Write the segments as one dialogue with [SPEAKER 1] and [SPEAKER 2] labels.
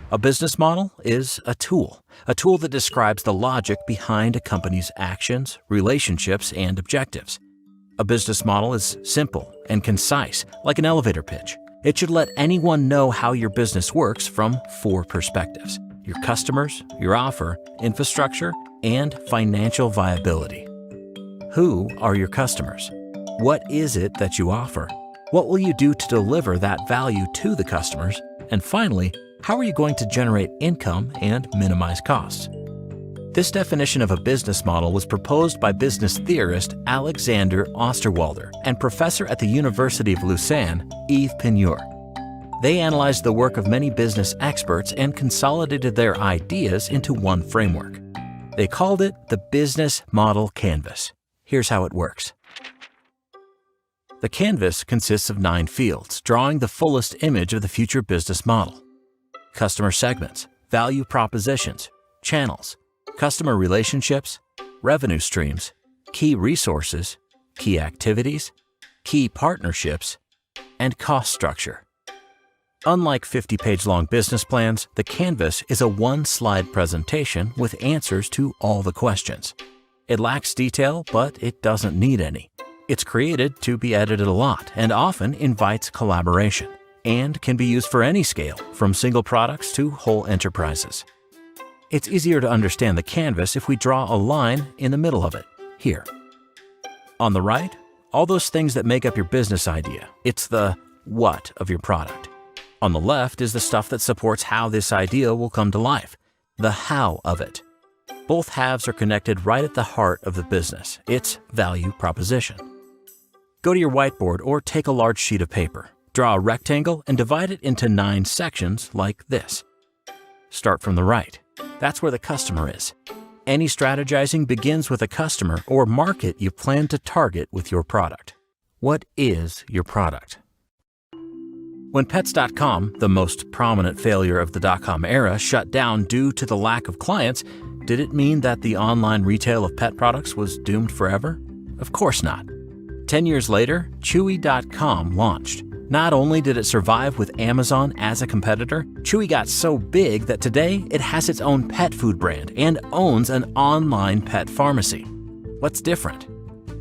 [SPEAKER 1] A business model is a tool that describes the logic behind a company's actions, relationships, and objectives. A business model is simple and concise, like an elevator pitch. It should let anyone know how your business works from 4 perspectives: your customers, your offer, infrastructure, and financial viability. Who are your customers? What is it that you offer? What will you do to deliver that value to the customers? And finally, how are you going to generate income and minimize costs? This definition of a business model was proposed by business theorist Alexander Osterwalder and professor at the University of Lausanne, Yves Pigneur. They analyzed the work of many business experts and consolidated their ideas into one framework. They called it the Business Model Canvas. Here's how it works. The canvas consists of 9 fields, drawing the fullest image of the future business model. Customer segments, value propositions, channels, customer relationships, revenue streams, key resources, key activities, key partnerships, and cost structure. Unlike 50-page-long business plans, the canvas is a one-slide presentation with answers to all the questions. It lacks detail, but it doesn't need any. It's created to be edited a lot and often invites collaboration, and can be used for any scale, from single products to whole enterprises. It's easier to understand the canvas if we draw a line in the middle of it, here. On the right, all those things that make up your business idea. It's the what of your product. On the left is the stuff that supports how this idea will come to life, the how of it. Both halves are connected right at the heart of the business, its value proposition. Go to your whiteboard or take a large sheet of paper. Draw a rectangle and divide it into 9 sections like this. Start from the right. That's where the customer is. Any strategizing begins with a customer or market you plan to target with your product. What is your product? When Pets.com, the most prominent failure of the dot-com era, shut down due to the lack of clients, did it mean that the online retail of pet products was doomed forever? Of course not. 10 years later, Chewy.com launched. Not only did it survive with Amazon as a competitor, Chewy got so big that today it has its own pet food brand and owns an online pet pharmacy. What's different?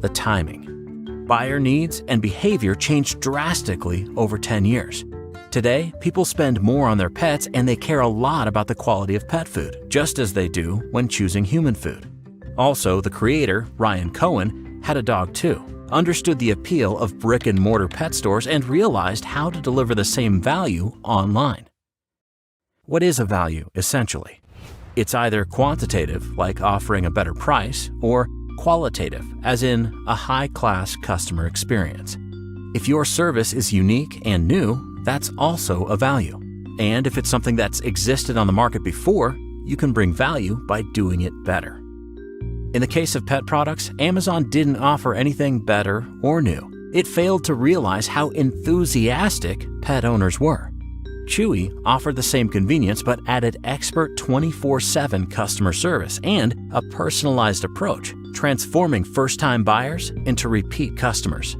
[SPEAKER 1] The timing. Buyer needs and behavior changed drastically over 10 years. Today, people spend more on their pets and they care a lot about the quality of pet food, just as they do when choosing human food. Also, the creator, Ryan Cohen, had a dog too, understood the appeal of brick-and-mortar pet stores, and realized how to deliver the same value online. What is a value, essentially? It's either quantitative, like offering a better price, or qualitative, as in a high-class customer experience. If your service is unique and new, that's also a value. And if it's something that's existed on the market before, you can bring value by doing it better. In the case of pet products, Amazon didn't offer anything better or new. It failed to realize how enthusiastic pet owners were. Chewy offered the same convenience but added expert 24/7 customer service and a personalized approach, transforming first-time buyers into repeat customers.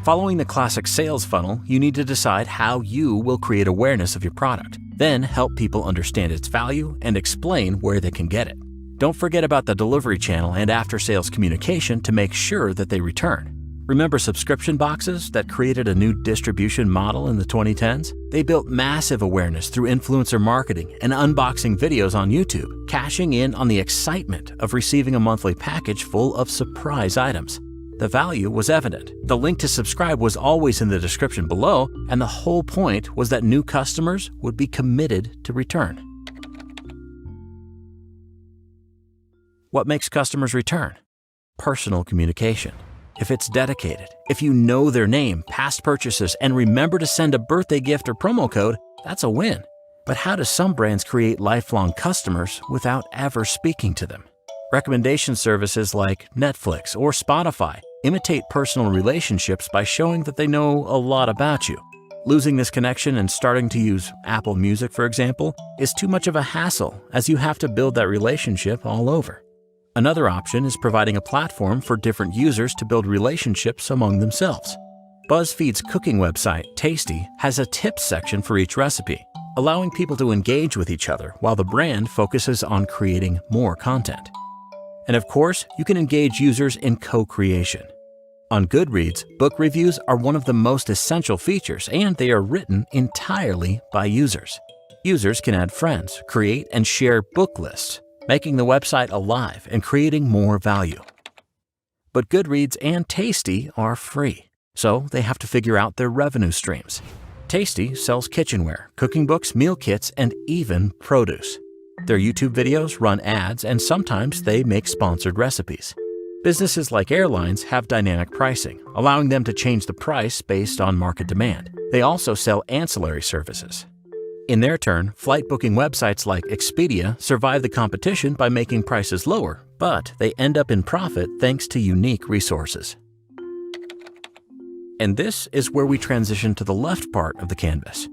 [SPEAKER 1] Following the classic sales funnel, you need to decide how you will create awareness of your product, then help people understand its value and explain where they can get it. Don't forget about the delivery channel and after-sales communication to make sure that they return. Remember subscription boxes that created a new distribution model in the 2010s? They built massive awareness through influencer marketing and unboxing videos on YouTube, cashing in on the excitement of receiving a monthly package full of surprise items. The value was evident. The link to subscribe was always in the description below, and the whole point was that new customers would be committed to return. What makes customers return? Personal communication. If it's dedicated, if you know their name, past purchases, and remember to send a birthday gift or promo code, that's a win. But how do some brands create lifelong customers without ever speaking to them? Recommendation services like Netflix or Spotify imitate personal relationships by showing that they know a lot about you. Losing this connection and starting to use Apple Music, for example, is too much of a hassle, as you have to build that relationship all over. Another option is providing a platform for different users to build relationships among themselves. BuzzFeed's cooking website, Tasty, has a tips section for each recipe, allowing people to engage with each other while the brand focuses on creating more content. And of course, you can engage users in co-creation. On Goodreads, book reviews are one of the most essential features, and they are written entirely by users. Users can add friends, create and share book lists, making the website alive and creating more value. But Goodreads and Tasty are free, so they have to figure out their revenue streams. Tasty sells kitchenware, cooking books, meal kits, and even produce. Their YouTube videos run ads, and sometimes they make sponsored recipes. Businesses like airlines have dynamic pricing, allowing them to change the price based on market demand. They also sell ancillary services. In their turn, flight booking websites like Expedia survive the competition by making prices lower, but they end up in profit thanks to unique resources. And this is where we transition to the left part of the canvas,